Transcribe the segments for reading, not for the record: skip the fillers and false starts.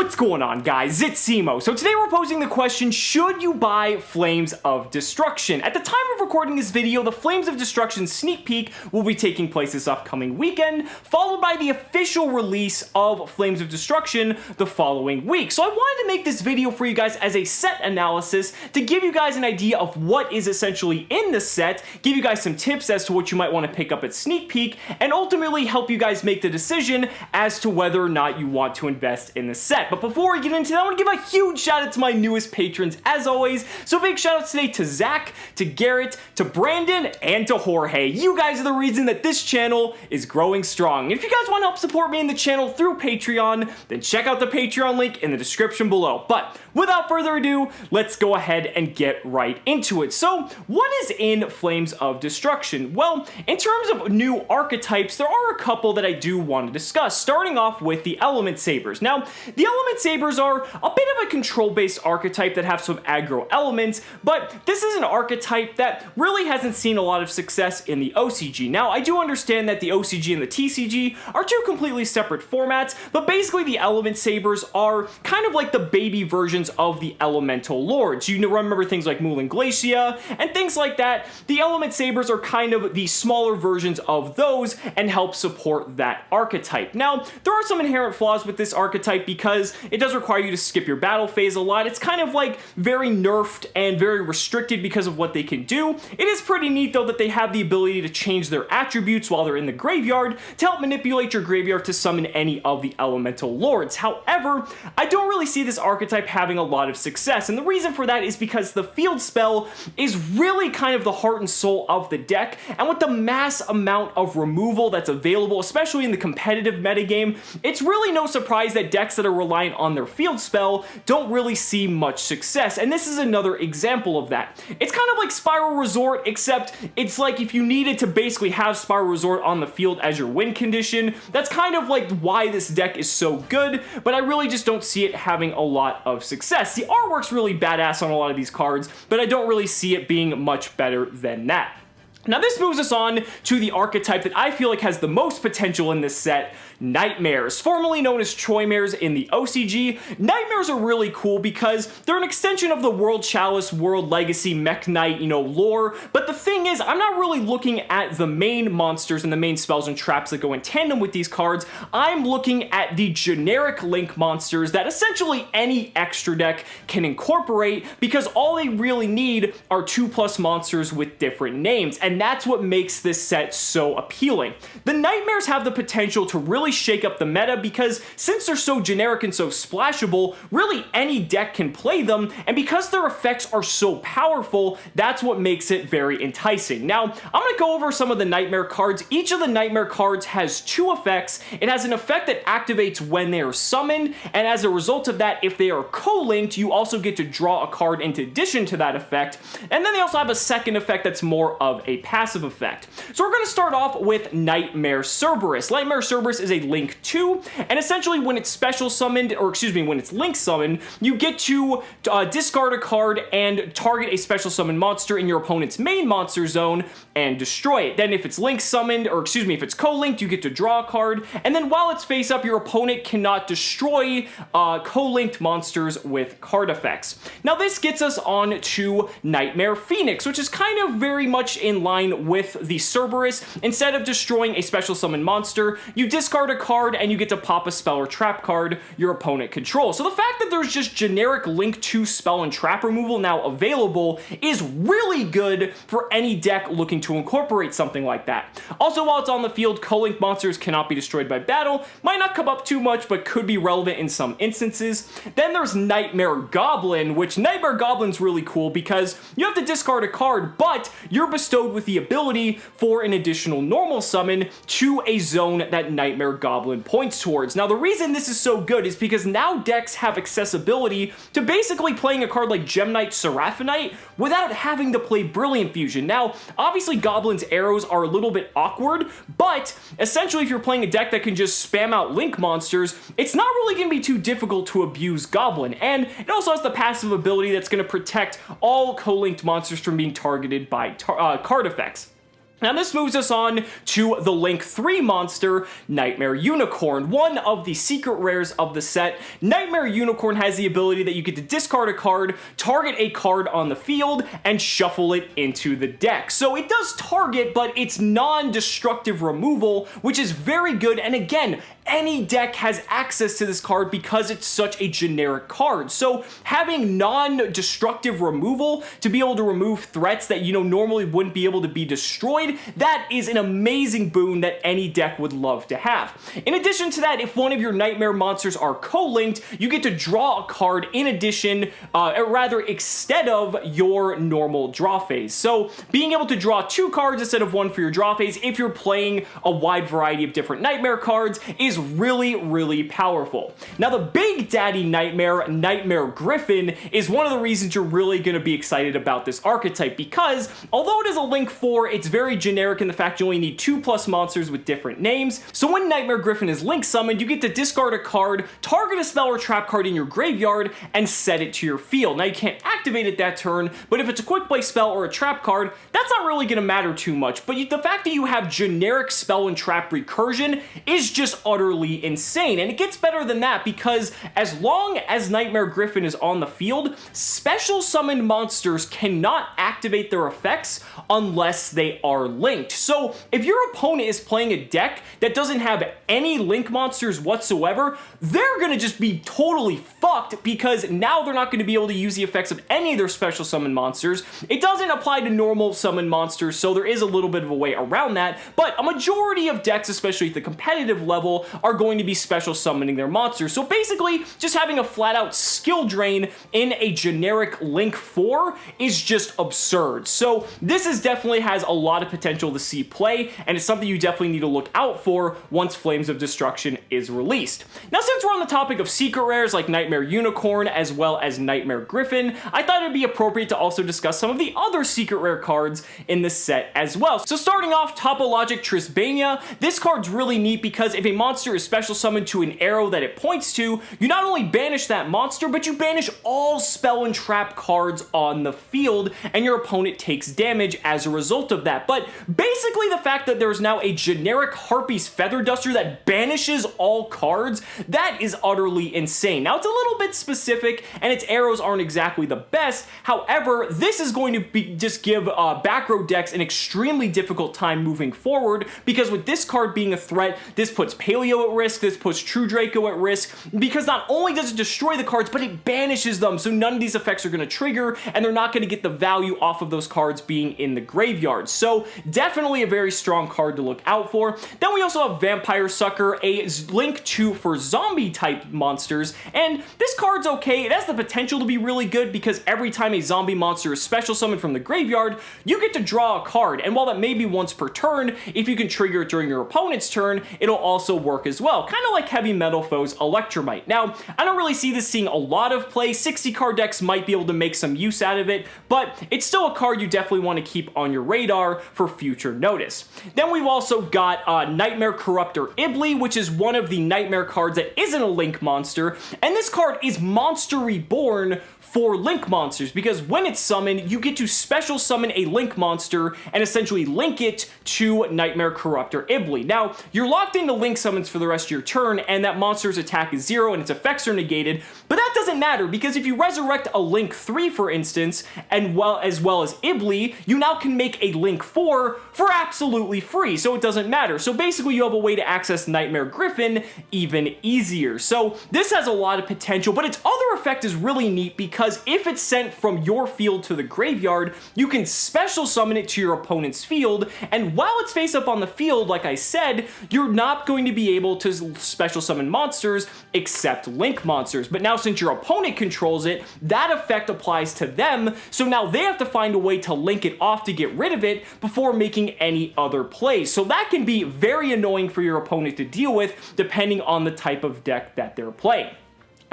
What's going on, guys? It's Cimoooooooo. So today we're posing the question, should you buy Flames of Destruction? At the time of recording this video, the Flames of Destruction sneak peek will be taking place this upcoming weekend, followed by the official release of Flames of Destruction the following week. So I wanted to make this video for you guys as a set analysis to give you guys an idea of what is essentially in the set, give you guys some tips as to what you might want to pick up at sneak peek, and ultimately help you guys make the decision as to whether or not you want to invest in the set. But before we get into that, I want to give a huge shout out to my newest patrons as always. So big shout outs today to Zach, to Garrett, to Brandon, and to Jorge. You guys are the reason that this channel is growing strong. If you guys want to help support me in the channel through Patreon, then check out the Patreon link in the description below. But without further ado, let's go ahead and get right into it. So what is in Flames of Destruction? Well, in terms of new archetypes, there are a couple that I do want to discuss, starting off with the Element Sabers. Now, the Element Sabers are a bit of a control-based archetype that have some aggro elements, but this is an archetype that really hasn't seen a lot of success in the OCG. Now, I do understand that the OCG and the TCG are two completely separate formats, but basically the Element Sabers are kind of like the baby versions of the Elemental Lords. You remember things like Moulin Glacia and things like that. The Element Sabers are kind of the smaller versions of those and help support that archetype. Now, there are some inherent flaws with this archetype because it does require you to skip your battle phase a lot. It's kind of like very nerfed and very restricted because of what they can do. It is pretty neat though that they have the ability to change their attributes while they're in the graveyard to help manipulate your graveyard to summon any of the Elemental Lords. However, I don't really see this archetype having a lot of success, and the reason for that is because the field spell is really kind of the heart and soul of the deck, and with the mass amount of removal that's available, especially in the competitive metagame, it's really no surprise that decks that are reliant on their field spell don't really see much success, and this is another example of that. It's kind of like Spiral Resort, except it's like if you needed to basically have Spiral Resort on the field as your win condition. That's kind of like why this deck is so good, but I really just don't see it having a lot of success. The artwork's really badass on a lot of these cards, but I don't really see it being much better than that. Now this moves us on to the archetype that I feel like has the most potential in this set, Nightmares. Formerly known as Troymares in the OCG, Nightmares are really cool because they're an extension of the World Chalice, World Legacy, Mech Knight, lore, but the thing is, I'm not really looking at the main monsters and the main spells and traps that go in tandem with these cards. I'm looking at the generic Link monsters that essentially any extra deck can incorporate because all they really need are 2+ monsters with different names, and that's what makes this set so appealing. The Nightmares have the potential to really shake up the meta because since they're so generic and so splashable, really any deck can play them, and because their effects are so powerful, that's what makes it very enticing. Now, I'm going to go over some of the Nightmare cards. Each of the Nightmare cards has two effects. It has an effect that activates when they are summoned, and as a result of that, if they are co-linked, you also get to draw a card in addition to that effect, and then they also have a second effect that's more of a passive effect. So we're going to start off with Nightmare Cerberus. Nightmare Cerberus is a Link 2, and essentially when it's special summoned, or excuse me, when it's Link summoned, you get to discard a card and target a special summon monster in your opponent's main monster zone and destroy it. Then if it's Link summoned, or excuse me, if it's co-linked, you get to draw a card, and then while it's face up, your opponent cannot destroy co-linked monsters with card effects. Now this gets us on to Nightmare Phoenix, which is kind of very much in line with the Cerberus. Instead of destroying a special summon monster, you discard a card and you get to pop a spell or trap card your opponent controls. So the fact that there's just generic Link 2 spell and trap removal now available is really good for any deck looking to incorporate something like that. Also, while it's on the field, co-linked monsters cannot be destroyed by battle. Might not come up too much, but could be relevant in some instances. Then there's Nightmare Goblin, which Nightmare Goblin's really cool because you have to discard a card, but you're bestowed with the ability for an additional normal summon to a zone that Nightmare Goblin points towards. Now, the reason this is so good is because now decks have accessibility to basically playing a card like Gem Knight Seraphonite without having to play Brilliant Fusion. Now, obviously, Goblin's arrows are a little bit awkward, but essentially, if you're playing a deck that can just spam out Link monsters, it's not really going to be too difficult to abuse Goblin, and it also has the passive ability that's going to protect all co-linked monsters from being targeted by card effects. Now this moves us on to the Link 3 monster, Nightmare Unicorn, one of the secret rares of the set. Nightmare Unicorn has the ability that you get to discard a card, target a card on the field, and shuffle it into the deck. So it does target, but it's non-destructive removal, which is very good, and again, any deck has access to this card because it's such a generic card. So having non-destructive removal to be able to remove threats that normally wouldn't be able to be destroyed, that is an amazing boon that any deck would love to have. In addition to that, if one of your Nightmare monsters are co-linked, you get to draw a card in addition, or rather instead of your normal draw phase. So being able to draw 2 cards instead of 1 for your draw phase if you're playing a wide variety of different Nightmare cards is really, really powerful. Now the big daddy Nightmare, Nightmare Griffin, is one of the reasons you're really going to be excited about this archetype, because although it is a Link 4, it's very generic in the fact you only need 2+ monsters with different names. So when Nightmare Griffin is Link summoned, you get to discard a card, target a spell or trap card in your graveyard, and set it to your field. Now you can't activate it that turn, but if it's a quick play spell or a trap card, that's not really going to matter too much. But the fact that you have generic spell and trap recursion is just utterly insane. And it gets better than that, because as long as Nightmare Griffin is on the field, special summoned monsters cannot activate their effects unless they are linked. So if your opponent is playing a deck that doesn't have any link monsters whatsoever, they're going to just be totally fucked, because now they're not going to be able to use the effects of any of their special summon monsters. It doesn't apply to normal summon monsters, so there is a little bit of a way around that, but a majority of decks, especially at the competitive level, are going to be special summoning their monsters. So basically, just having a flat out skill drain in a generic Link 4 is just absurd. So this definitely has a lot of potential to see play, and it's something you definitely need to look out for once Flames of Destruction is released. Now, since we're on the topic of secret rares like Nightmare Unicorn as well as Nightmare Griffin, I thought it'd be appropriate to also discuss some of the other secret rare cards in the set as well. So starting off, Topologic Trisbania. This card's really neat because if a monster is special summoned to an arrow that it points to, you not only banish that monster, but you banish all spell and trap cards on the field, and your opponent takes damage as a result of that. But basically the fact that there's now a generic Harpy's Feather Duster that banishes all cards, that is utterly insane. Now it's a little bit specific and its arrows aren't exactly the best. However, this is going to just give back row decks an extremely difficult time moving forward, because with this card being a threat, this puts Paleo at risk, this puts True Draco at risk, because not only does it destroy the cards, but it banishes them, so none of these effects are going to trigger, and they're not going to get the value off of those cards being in the graveyard. So definitely a very strong card to look out for. Then we also have Vampire Sucker, a Link 2 for zombie type monsters, and this card's okay. It has the potential to be really good because every time a zombie monster is special summoned from the graveyard, you get to draw a card, and while that may be once per turn, if you can trigger it during your opponent's turn, it'll also work as well, kind of like Heavy Metal Foe's Electromite. Now, I don't really see this seeing a lot of play. 60 card decks might be able to make some use out of it, but it's still a card you definitely want to keep on your radar for future notice. Then we've also got Nightmare Corruptor Ibli, which is one of the Nightmare cards that isn't a Link monster, and this card is Monster Reborn for Link monsters, because when it's summoned, you get to special summon a Link monster and essentially link it to Nightmare Corruptor Ibli. Now, you're locked into Link summons for the rest of your turn, and that monster's attack is 0 and its effects are negated, but that doesn't matter, because if you resurrect a Link 3, for instance, and as well as Ibli, you now can make a Link 4 for absolutely free, so it doesn't matter. So basically, you have a way to access Nightmare Griffin even easier. So this has a lot of potential, but its other effect is really neat, because if it's sent from your field to the graveyard, you can special summon it to your opponent's field, and while it's face up on the field, like I said, you're not going to be able to special summon monsters except Link monsters. But now since your opponent controls it, that effect applies to them, so now they have to find a way to link it off to get rid of it before making any other plays. So that can be very annoying for your opponent to deal with, depending on the type of deck that they're playing.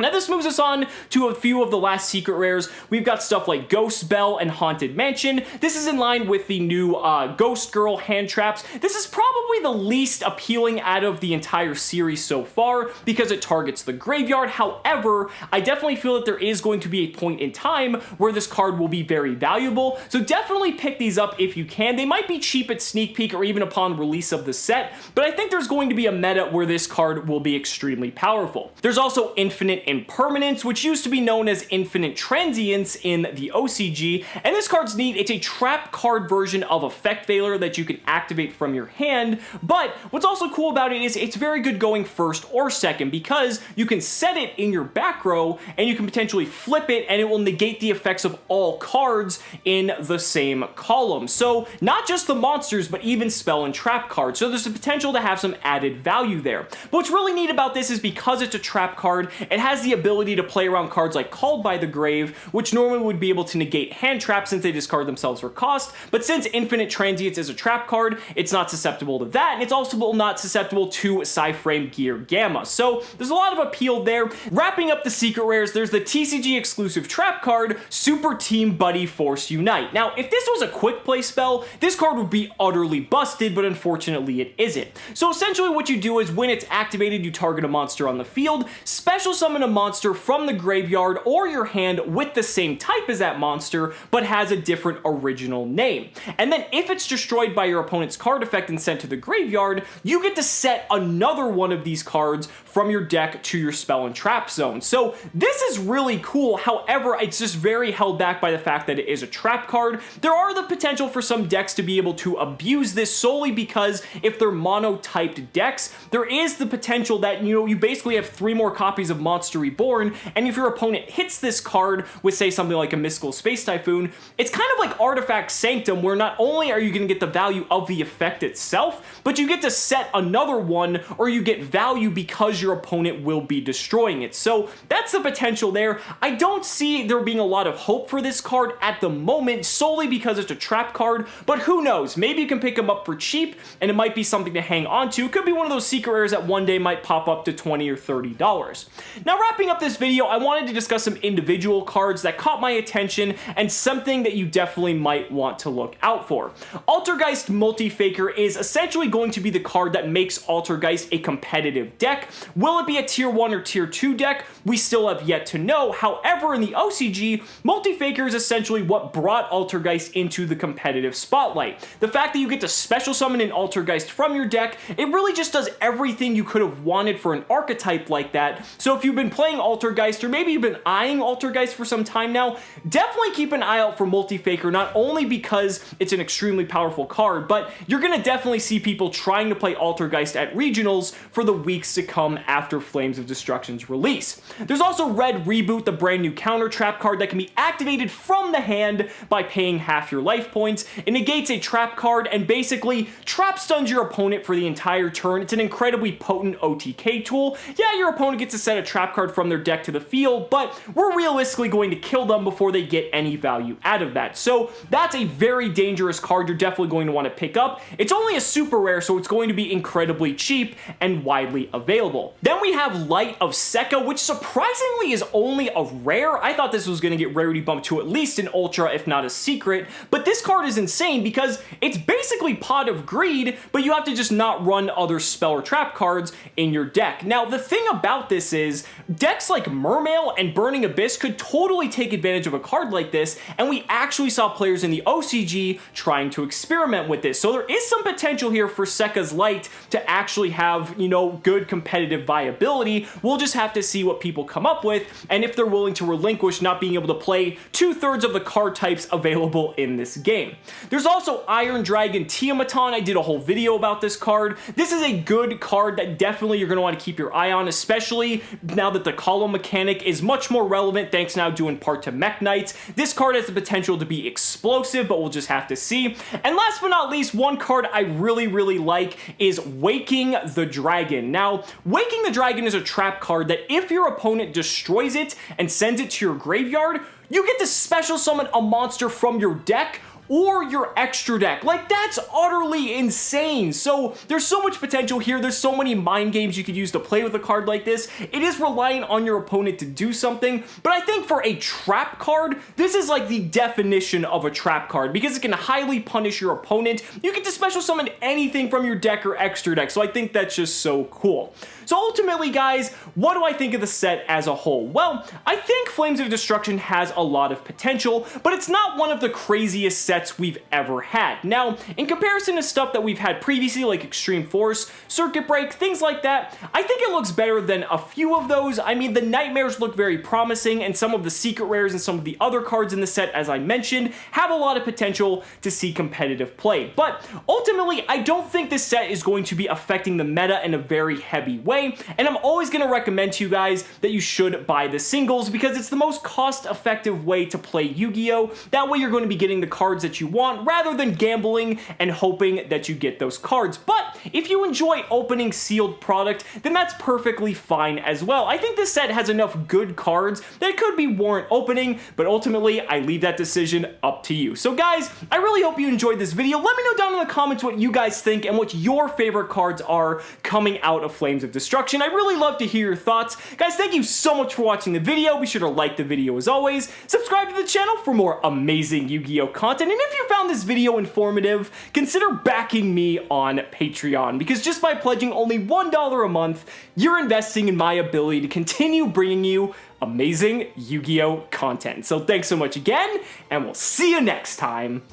Now this moves us on to a few of the last secret rares. We've got stuff like Ghost Bell and Haunted Mansion. This is in line with the new Ghost Girl hand traps. This is probably the least appealing out of the entire series so far because it targets the graveyard. However, I definitely feel that there is going to be a point in time where this card will be very valuable. So definitely pick these up if you can. They might be cheap at sneak peek or even upon release of the set, but I think there's going to be a meta where this card will be extremely powerful. There's also Infinite Impermanence, which used to be known as Infinite Transience in the OCG, and this card's neat. It's a trap card version of Effect Veiler that you can activate from your hand, but what's also cool about it is it's very good going first or second because you can set it in your back row and you can potentially flip it and it will negate the effects of all cards in the same column. So not just the monsters, but even spell and trap cards. So there's a potential to have some added value there. But what's really neat about this is because it's a trap card, it has the ability to play around cards like Called by the Grave, which normally would be able to negate hand traps since they discard themselves for cost, but since Infinite Transience is a trap card, it's not susceptible to that, and it's also not susceptible to Psy-Frame Gear Gamma. So there's a lot of appeal there. Wrapping up the secret rares, there's the TCG exclusive trap card, Super Team Buddy Force Unite. Now, if this was a quick play spell, this card would be utterly busted, but unfortunately it isn't. So essentially what you do is when it's activated, you target a monster on the field, special summon a monster from the graveyard or your hand with the same type as that monster, but has a different original name. And then if it's destroyed by your opponent's card effect and sent to the graveyard, you get to set another one of these cards from your deck to your spell and trap zone. So this is really cool. However, it's just very held back by the fact that it is a trap card. There are the potential for some decks to be able to abuse this solely because if they're mono-typed decks, there is the potential that, you basically have 3 more copies of Monster Reborn, and if your opponent hits this card with, say, something like a Mystical Space Typhoon, it's kind of like Artifact Sanctum, where not only are you going to get the value of the effect itself, but you get to set another one, or you get value because your opponent will be destroying it. So that's the potential there. I don't see there being a lot of hope for this card at the moment, solely because it's a trap card, but who knows? Maybe you can pick them up for cheap, and it might be something to hang on to. It could be one of those secret rares that one day might pop up to $20 or $30. Now, wrapping up this video, I wanted to discuss some individual cards that caught my attention and something that you definitely might want to look out for. Altergeist Multi-Faker is essentially going to be the card that makes Altergeist a competitive deck. Will it be a tier 1 or tier 2 deck? We still have yet to know. However, in the OCG, Multi-Faker is essentially what brought Altergeist into the competitive spotlight. The fact that you get to special summon an Altergeist from your deck, it really just does everything you could have wanted for an archetype like that. So if you've been playing Altergeist, or maybe you've been eyeing Altergeist for some time now, definitely keep an eye out for Multi-Faker, not only because it's an extremely powerful card, but you're going to definitely see people trying to play Altergeist at regionals for the weeks to come after Flames of Destruction's release. There's also Red Reboot, the brand new counter trap card that can be activated from the hand by paying half your life points. It negates a trap card and basically trap stuns your opponent for the entire turn. It's an incredibly potent OTK tool. Yeah, your opponent gets to set a trap card from their deck to the field, but we're realistically going to kill them before they get any value out of that. So that's a very dangerous card you're definitely going to want to pick up. It's only a super rare, so it's going to be incredibly cheap and widely available. Then we have Light of Sekka, which surprisingly is only a rare. I thought this was going to get rarity bumped to at least an ultra, if not a secret, but this card is insane because it's basically Pot of Greed, but you have to just not run other spell or trap cards in your deck. Now, the thing about this is decks like Mermail and Burning Abyss could totally take advantage of a card like this, and we actually saw players in the OCG trying to experiment with this. So there is some potential here for Sekka's Light to actually have, good competitive viability. We'll just have to see what people come up with, and if they're willing to relinquish not being able to play 2/3 of the card types available in this game. There's also Iron Dragon Tiamaton. I did a whole video about this card. This is a good card that definitely you're going to want to keep your eye on, especially now that the column mechanic is much more relevant thanks now due in part to Mech Knights. This card has the potential to be explosive, but we'll just have to see. And last but not least, one card I really like is Waking the Dragon. Now, Waking the Dragon is a trap card that if your opponent destroys it and sends it to your graveyard, you get to special summon a monster from your deck or your extra deck. Like, that's utterly insane. So there's so much potential here. There's so many mind games you could use to play with a card like this. It is reliant on your opponent to do something, but I think for a trap card, this is like the definition of a trap card because it can highly punish your opponent. You get to special summon anything from your deck or extra deck, so I think that's just so cool. So ultimately, guys, what do I think of the set as a whole? Well, I think Flames of Destruction has a lot of potential, but it's not one of the craziest sets we've ever had. Now, in comparison to stuff that we've had previously, like Extreme Force, Circuit Break, things like that, I think it looks better than a few of those. I mean, the Nightmares look very promising, and some of the secret rares and some of the other cards in the set, as I mentioned, have a lot of potential to see competitive play. But ultimately, I don't think this set is going to be affecting the meta in a very heavy way, and I'm always going to recommend to you guys that you should buy the singles because it's the most cost-effective way to play Yu-Gi-Oh! That way you're going to be getting the cards that you want rather than gambling and hoping that you get those cards. But if you enjoy opening sealed product, then that's perfectly fine as well. I think this set has enough good cards that it could be warrant opening, but ultimately I leave that decision up to you. So guys, I really hope you enjoyed this video. Let me know down in the comments what you guys think and what your favorite cards are coming out of Flames of Destruction. I really love to hear your thoughts. Guys, thank you so much for watching the video. Be sure to like the video as always. Subscribe to the channel for more amazing Yu-Gi-Oh! Content. And if you found this video informative, consider backing me on Patreon because just by pledging only $1 a month, you're investing in my ability to continue bringing you amazing Yu-Gi-Oh! Content. So thanks so much again, and we'll see you next time.